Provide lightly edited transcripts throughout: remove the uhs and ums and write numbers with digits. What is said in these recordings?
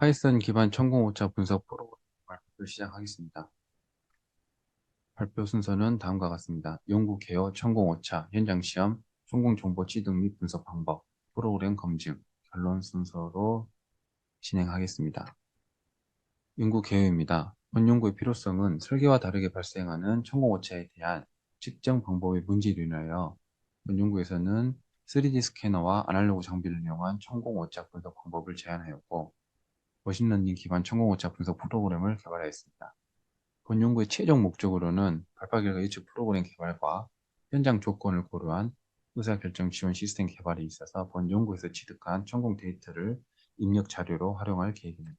파이썬 기반 천공오차 분석 프로그램 발표를 시작하겠습니다. 발표 순서는 다음과 같습니다. 연구 개요, 천공오차, 현장 시험, 천공 정보 취득 및 분석 방법, 프로그램 검증, 결론 순서로 진행하겠습니다. 연구 개요입니다. 본 연구의 필요성은 설계와 다르게 발생하는 천공오차에 대한 측정 방법의 문제로 인하여 본 연구에서는 3D 스캐너와 아날로그 장비를 이용한 천공오차 분석 방법을 제안하였고 머신러닝 기반 천공오차 분석 프로그램을 개발하였습니다. 본 연구의 최종 목적으로는 발파 결과 예측 프로그램 개발과 현장 조건을 고려한 의사결정 지원 시스템 개발에 있어서 본 연구에서 취득한 천공 데이터를 입력 자료로 활용할 계획입니다.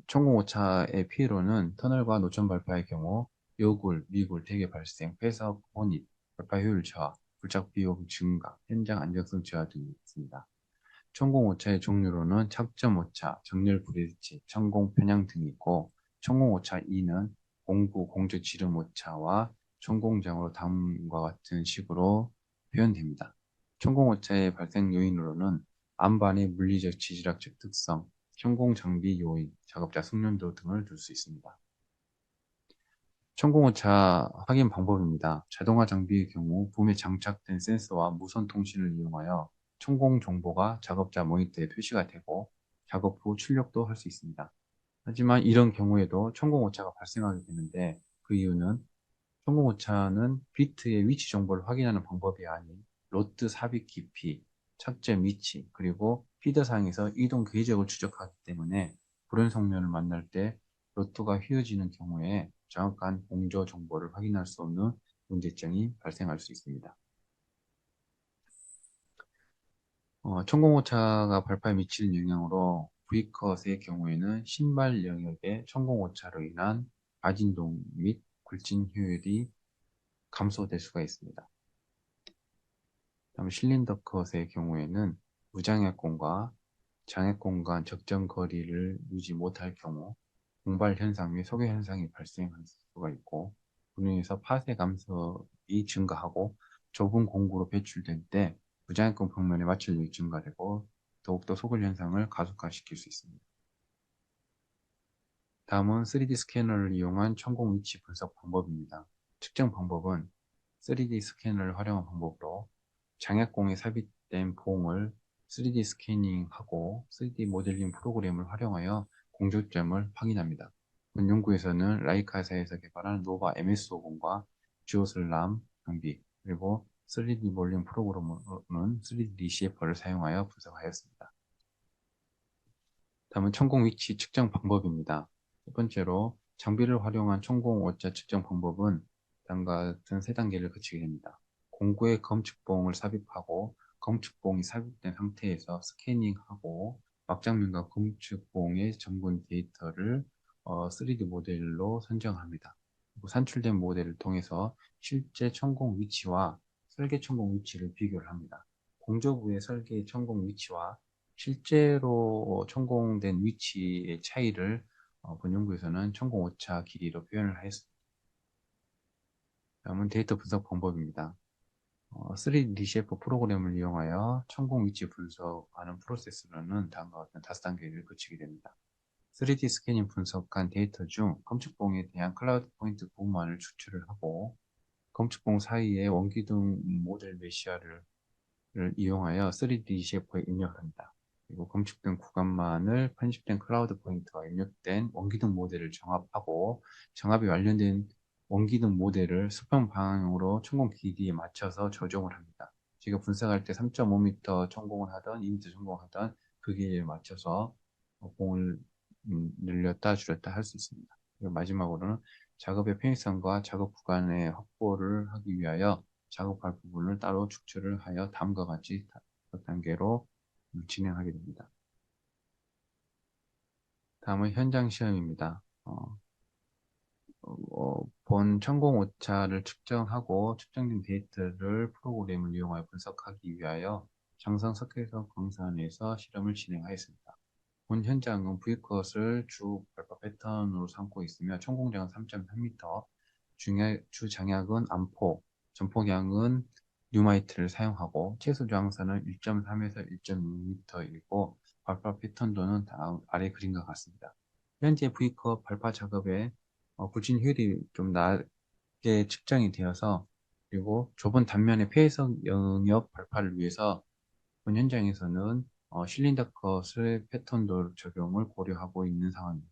천공오차의 피해로는 터널과 노천 발파의 경우 요굴, 미굴, 대개 발생, 폐석, 혼입, 발파 효율 저하, 불착 비용 증가, 현장 안정성 저하 등이 있습니다. 천공오차의 종류로는 착점오차, 정렬 불일치, 천공 편향 등이 있고 천공오차 2는 공구, 공조 지름오차와 천공장으로 다음과 같은 식으로 표현됩니다. 천공오차의 발생 요인으로는 안반의 물리적 지질학적 특성, 천공장비 요인, 작업자 숙련도 등을 들 수 있습니다. 천공오차 확인 방법입니다. 자동화 장비의 경우 붐에 장착된 센서와 무선 통신을 이용하여 천공 정보가 작업자 모니터에 표시가 되고 작업 후 출력도 할 수 있습니다. 하지만 이런 경우에도 천공오차가 발생하게 되는데 그 이유는 천공오차는 비트의 위치 정보를 확인하는 방법이 아닌 로드 삽입 깊이, 착점 위치, 그리고 피드상에서 이동 궤적을 추적하기 때문에 불연 성면을 만날 때 로드가 휘어지는 경우에 정확한 공조 정보를 확인할 수 없는 문제점이 발생할 수 있습니다. 천공오차가 발파에 미치는 영향으로 V컷의 경우에는 신발 영역의 천공오차로 인한 과진동 및 굴진 효율이 감소될 수가 있습니다. 다음 실린더 컷의 경우에는 무장애권과 장애권 간 적정 거리를 유지 못할 경우 공발 현상 및 소개 현상이 발생할 수가 있고 그로 인해서 파쇄 감속이 증가하고 좁은 공구로 배출될 때 무장애권 평면의 마찰력이 증가되고 더욱더 소글 현상을 가속화시킬 수 있습니다. 다음은 3D 스캐너를 이용한 천공 위치 분석 방법입니다. 측정 방법은 3D 스캐너를 활용한 방법으로 장약공에 삽입된 봉을 3D 스캐닝하고 3D 모델링 프로그램을 활용하여 공조점을 확인합니다. 본 연구에서는 라이카사에서 개발한 노바 MS50과 지오슬람 장비 그리고 3D 모델링 프로그램은 3D 리시에퍼를 사용하여 분석하였습니다. 다음은 천공 위치 측정 방법입니다. 첫 번째로 장비를 활용한 천공 오차 측정 방법은 다음과 같은 세 단계를 거치게 됩니다. 공구에 검측봉을 삽입하고 검측봉이 삽입된 상태에서 스캐닝하고 막장면과 검측봉의 전분 데이터를 3D 모델로 선정합니다. 그리고 산출된 모델을 통해서 실제 천공 위치와 설계 천공 위치를 비교를 합니다. 공조부의 설계 천공 위치와 실제로 천공된 위치의 차이를 본 연구에서는 천공 오차 길이로 표현을 하였습니다. 다음은 데이터 분석 방법입니다. 3D 셰프 프로그램을 이용하여 천공 위치 분석하는 프로세스로는 다음과 같은 5단계를 거치게 됩니다. 3D 스캐닝 분석한 데이터 중 검측봉에 대한 클라우드 포인트 부분만을 추출을 하고 검측봉 사이에 원기둥 모델 메시아를 이용하여 3D 셰프에 입력합니다. 그리고 검측된 구간만을 편집된 클라우드 포인트와 입력된 원기둥 모델을 정합하고 정합이 완료된 원기둥 모델을 수평 방향으로 천공 길이에 맞춰서 조정을 합니다. 제가 분석할 때 3.5m 천공을 하던 2m 천공을 하던 그 길이에 맞춰서 공을 늘렸다 줄였다 할 수 있습니다. 그리고 마지막으로는 작업의 편의성과 작업 구간의 확보를 하기 위하여 작업할 부분을 따로 축출을 하여 다음과 같이 각 단계로 진행하게 됩니다. 다음은 현장 시험입니다. 본 천공 오차를 측정하고 측정된 데이터를 프로그램을 이용하여 분석하기 위하여 장성 석회성 광산에서 실험을 진행하였습니다. 본 현장은 V컷을 주 발파 패턴으로 삼고 있으며 천공장은 3.3m, 주 장약은 암포, 전폭량은 뉴마이트를 사용하고 최소 저항선은 1.3에서 1.6m이고 발파 패턴도는 아래 그림과 같습니다. 현재 V컵 발파 작업에 굴진 효율이 좀 낮게 측정이 되어서 그리고 좁은 단면의 폐해석 영역 발파를 위해서 본 현장에서는 실린더 컷의 패턴도 적용을 고려하고 있는 상황입니다.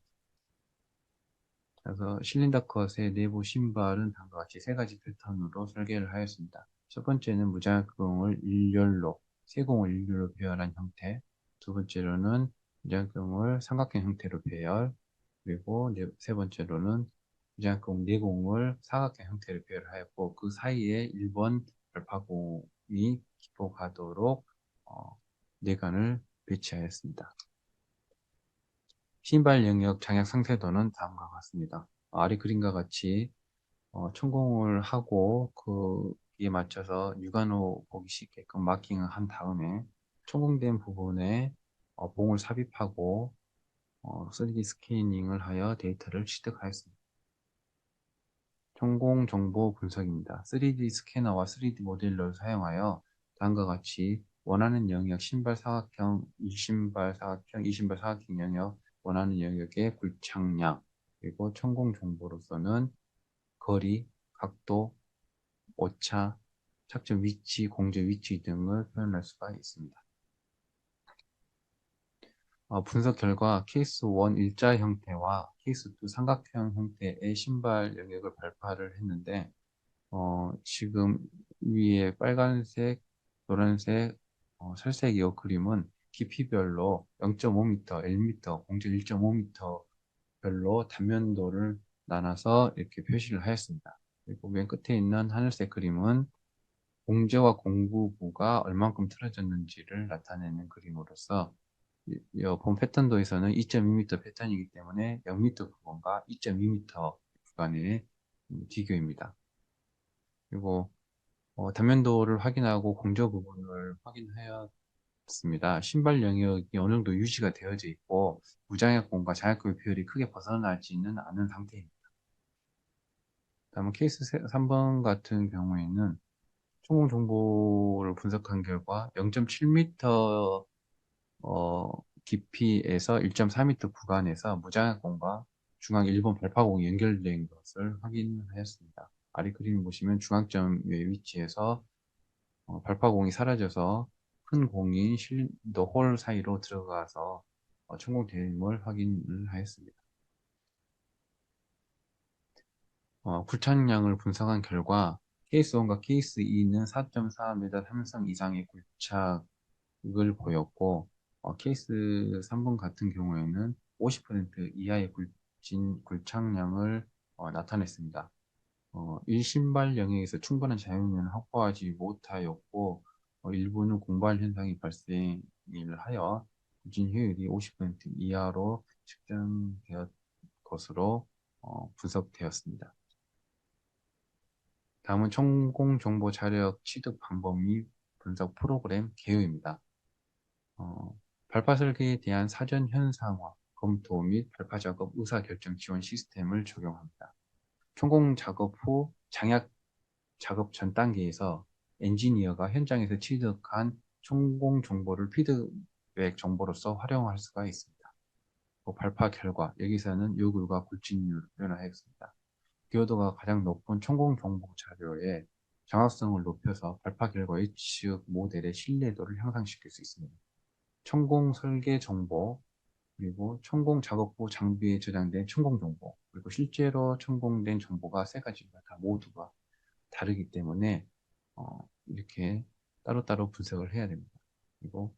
그래서 실린더 컷의 내부 신발은 다음과 같이 세 가지 패턴으로 설계를 하였습니다. 첫 번째는 무장공을 일렬로, 세공을 일렬로 배열한 형태. 두 번째로는 무장공을 삼각형 형태로 배열. 그리고 세 번째로는 무장공 내공을 사각형 형태로 배열하였고 그 사이에 1번 발파공이 기포가도록 내관을 배치하였습니다. 신발 영역 장약 상세도는 다음과 같습니다. 아래 그림과 같이 천공을 하고 그에 맞춰서 육안으로 보기 쉽게끔 마킹을 한 다음에 천공된 부분에 봉을 삽입하고 3D 스캐닝을 하여 데이터를 취득하였습니다. 천공 정보 분석입니다. 3D 스캐너와 3D 모델러를 사용하여 다음과 같이 원하는 영역 신발 사각형, 1신발 사각형, 2신발 사각형 영역 원하는 영역의 굴착량 그리고 천공 정보로서는 거리, 각도, 오차, 착점 위치, 공제 위치 등을 표현할 수가 있습니다. 분석 결과 케이스 1 일자 형태와 케이스 2 삼각형 형태의 신발 영역을 발파를 했는데 지금 위에 빨간색, 노란색, 살색 이 그림은 깊이별로 0.5m, 1m, 공제 1.5m 별로 단면도를 나눠서 이렇게 표시를 하였습니다. 그리고 맨 끝에 있는 하늘색 그림은 공제와 공구부가 얼만큼 틀어졌는지를 나타내는 그림으로서 본 패턴도에서는 2.2m 패턴이기 때문에 0m 부분과 2.2m 구간의 비교입니다. 그리고 단면도를 확인하고 공조 부분을 확인하였습니다. 신발 영역이 어느 정도 유지가 되어져 있고 무장약공과 장약공의 비율이 크게 벗어나지는 않은 상태입니다. 다음은 케이스 3번 같은 경우에는 총공 정보를 분석한 결과 0.7m 깊이에서 1.4m 구간에서 무장약공과 중앙 1번 발파공이 연결된 것을 확인하였습니다. 아래 그림 보시면 중앙점의 위치에서 발파공이 사라져서 큰 공이 실린더 홀 사이로 들어가서 천공됨을 확인을 하였습니다. 굴착량을 분석한 결과 케이스 1과 케이스 2는 4.4m 삼성 이상의 굴착을 보였고 케이스 3번 같은 경우에는 50% 이하의 굴착량을 나타냈습니다. 일신발 영역에서 충분한 자유를 확보하지 못하였고 일부는 공발 현상이 발생을 하여 굴진 효율이 50% 이하로 측정되었 것으로 분석되었습니다. 다음은 천공 정보 자료역 취득 방법 및 분석 프로그램 개요입니다. 발파 설계에 대한 사전 현상화, 검토 및 발파 작업 의사결정 지원 시스템을 적용합니다. 천공 작업 후 장약 작업 전 단계에서 엔지니어가 현장에서 취득한 천공 정보를 피드백 정보로서 활용할 수가 있습니다. 발파 결과, 여기서는 요굴과 굴진율을 표현하였습니다. 기여도가 가장 높은 천공 정보 자료의 정확성을 높여서 발파 결과 예측 모델의 신뢰도를 향상시킬 수 있습니다. 천공 설계 정보, 그리고 천공 작업 후 장비에 저장된 천공 정보, 그리고 실제로 천공된 정보가 세 가지가 다 모두가 다르기 때문에 이렇게 따로따로 분석을 해야 됩니다. 그리고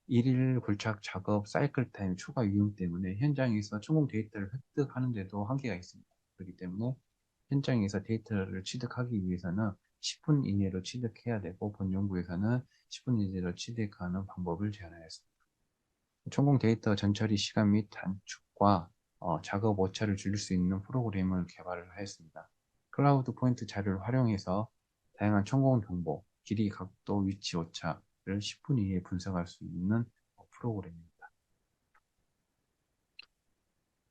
일일 굴착 작업 사이클 타임 추가 위험 때문에 현장에서 천공 데이터를 획득하는데도 한계가 있습니다. 그렇기 때문에 현장에서 데이터를 취득하기 위해서는 10분 이내로 취득해야 되고 본 연구에서는 10분 이내로 취득하는 방법을 제안하였습니다. 천공 데이터 전처리 시간 및 단축과 작업 오차를 줄일 수 있는 프로그램을 개발을 하였습니다. 클라우드 포인트 자료를 활용해서 다양한 천공 정보, 길이, 각도, 위치, 오차를 10분 이내에 분석할 수 있는 프로그램입니다.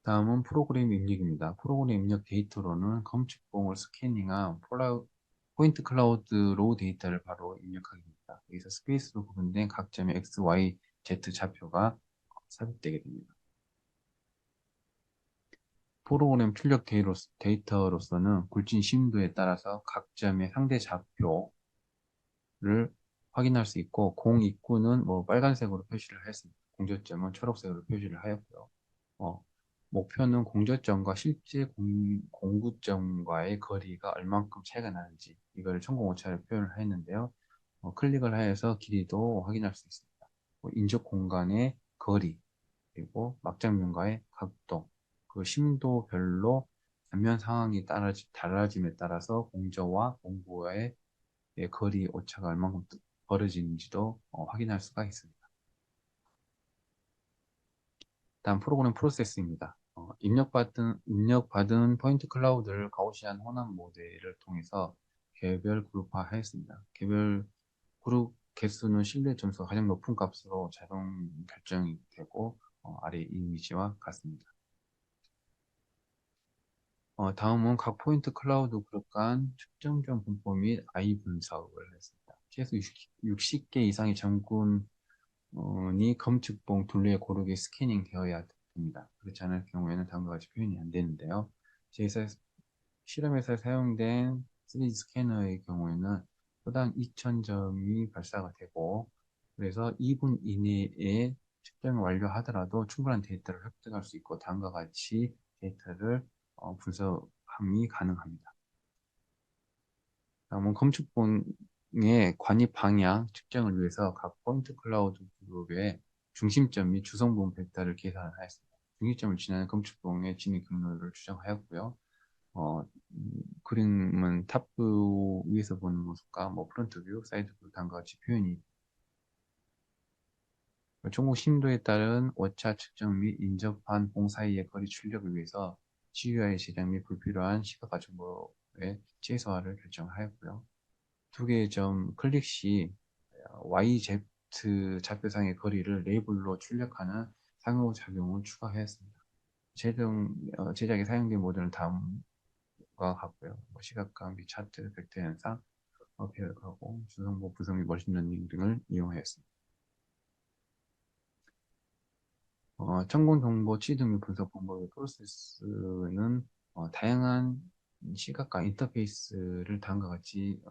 다음은 프로그램 입력입니다. 프로그램 입력 데이터로는 검측봉을 스캐닝한 포인트 클라우드 로우 데이터를 바로 입력하게 됩니다. 여기서 스페이스로 구분된 각 점의 X, Y, Z 좌표가 삽입되게 됩니다. 프로그램 출력 데이터로서는 굴진 심도에 따라서 각 점의 상대 좌표를 확인할 수 있고, 공 입구는 뭐 빨간색으로 표시를 했습니다. 공저점은 초록색으로 표시를 하였고요. 어, 목표는 공저점과 실제 공구점과의 거리가 얼만큼 차이가 나는지 이걸 천공 오차로 표현을 했는데요. 클릭을 하여서 길이도 확인할 수 있습니다. 인접 공간의 거리, 그리고 막장면과의 각도, 그 심도별로 단면 상황이 달라짐에 따라서 공저와 공구와의 거리 오차가 얼만큼 벌어지는지도 확인할 수가 있습니다. 다음 프로그램 프로세스입니다. 입력받은 포인트 클라우드를 가우시안 혼합 모델을 통해서 개별 그룹화하였습니다. 개별 그룹 개수는 신뢰 점수가 가장 높은 값으로 자동 결정이 되고 아래 이미지와 같습니다. 다음은 각 포인트 클라우드 그룹 간 측정점 분포 및 I 분석을 했습니다. 최소 60개 이상의 장군 이 검측봉 둘레에 고르게 스캐닝 되어야 됩니다. 그렇지 않을 경우에는 다음과 같이 표현이 안 되는데요. 제에서 실험에서 사용된 3D 스캐너의 경우에는 초당 2000점이 발사가 되고, 그래서 2분 이내에 측정을 완료하더라도 충분한 데이터를 획득할 수 있고, 다음과 같이 데이터를 분석함이 가능합니다. 다음은 검측봉의 관입 방향 측정을 위해서 각 포인트 클라우드 그룹의 중심점 및 주성분 벡터를 계산하였습니다. 중심점을 지나는 검측봉의 진입 경로를 추정하였고요. 그림은 탑뷰 위에서 보는 모습과 뭐 프론트 뷰, 사이드 뷰 다음과 같이 표현이 전국 심도에 따른 오차 측정 및 인접한 봉 사이의 거리 출력을 위해서 GUI 제작 및 불필요한 시각화 정보의 최소화를 결정하였고요. 두 개의 점 클릭 시 YZ 좌표상의 거리를 레이블로 출력하는 상호작용을 추가하였습니다. 제작에 사용된 모델은 다음과 같고요. 시각화 및 차트, 벡터 현상, 배열하고 주성보 분석 및 머신러닝 등을 이용하였습니다. 천공 정보 취득 및 분석 방법의 프로세스는 다양한 시각과 인터페이스를 다음과 같이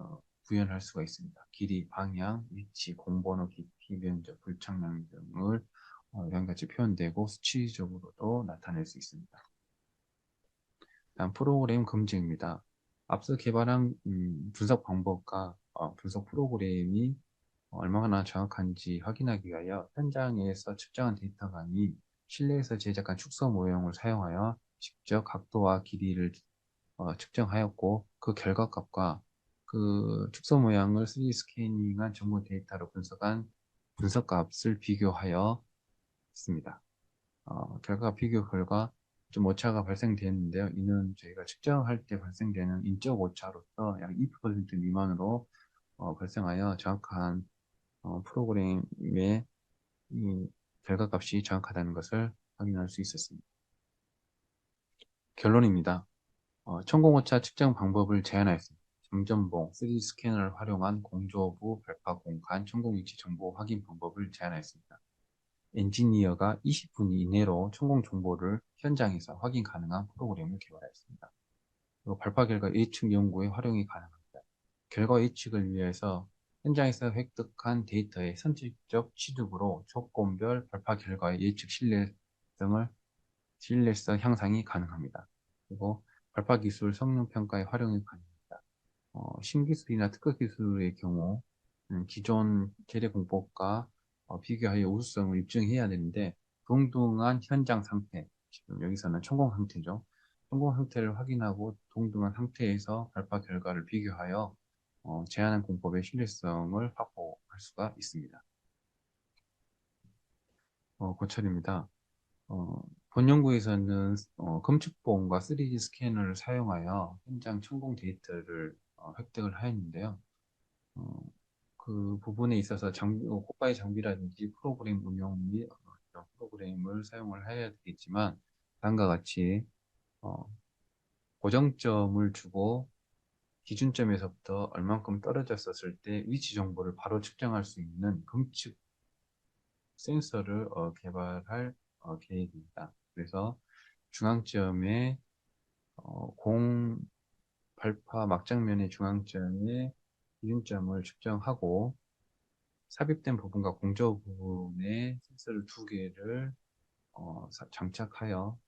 구현할 수가 있습니다. 길이, 방향, 위치, 공번호, 깊이, 면적, 불착량 등을 이런 같이 표현되고 수치적으로도 나타낼 수 있습니다. 다음 프로그램 검증입니다. 앞서 개발한 분석 방법과 분석 프로그램이 얼마나 정확한지 확인하기 위하여 현장에서 측정한 데이터가 아닌 실내에서 제작한 축소 모형을 사용하여 직접 각도와 길이를 측정하였고, 그 결과값과 그 축소 모양을 3D 스캐닝한 정보 데이터로 분석한 분석값을 비교하여 했습니다. 비교 결과 좀 오차가 발생되었는데요. 이는 저희가 측정할 때 발생되는 인적 오차로서 약 2% 미만으로 발생하여 정확한 프로그램의 이 결과값이 정확하다는 것을 확인할 수 있었습니다. 결론입니다. 천공오차 측정 방법을 제안하였습니다. 점점봉, 3D 스캐너를 활용한 공조부 발파 공간 천공위치 정보 확인 방법을 제안하였습니다. 엔지니어가 20분 이내로 천공 정보를 현장에서 확인 가능한 프로그램을 개발하였습니다. 그리고 발파 결과 예측 연구에 활용이 가능합니다. 결과 예측을 위해서 현장에서 획득한 데이터의 선택적 취득으로 조건별 발파 결과의 예측 신뢰성 향상이 가능합니다. 그리고 발파 기술 성능 평가에 활용이 가능합니다. 신기술이나 특허 기술의 경우 기존 계례 공법과 비교하여 우수성을 입증해야 되는데 동등한 현장 상태, 지금 여기서는 천공 상태죠. 천공 상태를 확인하고 동등한 상태에서 발파 결과를 비교하여 제한한 공법의 신뢰성을 확보할 수가 있습니다. 고찰입니다. 본 연구에서는 검측본과 3D 스캐너를 사용하여 현장 천공 데이터를 획득을 하였는데요. 어, 그 부분에 있어서 고가의 장비라든지 프로그램 운영 및 이런 프로그램을 사용을 해야 되겠지만 다음과 같이 어, 고정점을 주고 기준점에서부터 얼만큼 떨어졌었을 때 위치 정보를 바로 측정할 수 있는 검측 센서를 개발할 계획입니다. 그래서 중앙점의 공 발파 막장면의 중앙점의 기준점을 측정하고 삽입된 부분과 공조 부분에 센서를 두 개를 장착하여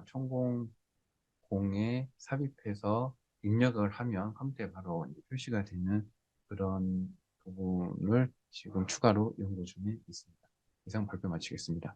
천공공에 삽입해서 입력을 하면 컴퓨터에 바로 이제 표시가 되는 그런 부분을 지금 추가로 연구 중에 있습니다. 이상 발표 마치겠습니다.